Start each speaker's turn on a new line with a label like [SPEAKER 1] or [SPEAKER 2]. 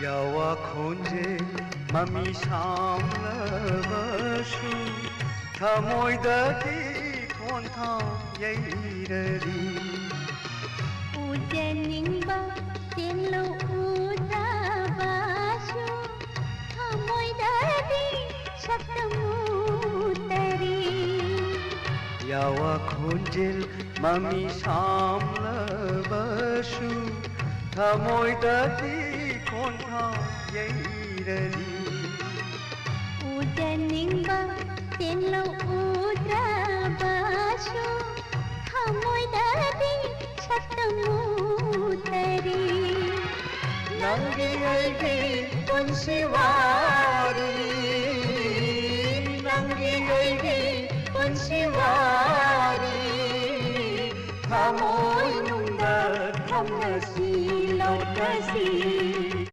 [SPEAKER 1] यावा खोंजे ममी सामलबसु थमोइदगी खोन्थाव यैररी
[SPEAKER 2] उजनिंगबा तेनलो उदाबासु थमोइदगी सप्तमुतरी
[SPEAKER 1] यावा खोंजेल ममी सामलबसु थमोइदगी खोन्थाव यैररी
[SPEAKER 2] उजनिंगबा तेनलो उदाबासु थमोइदगी सप्तमुतरी
[SPEAKER 1] नंगी ऐगी पुंसिवारी नंगी ऐगी पुंसिवारी थमोइ नुंदा थमनसी लौटसी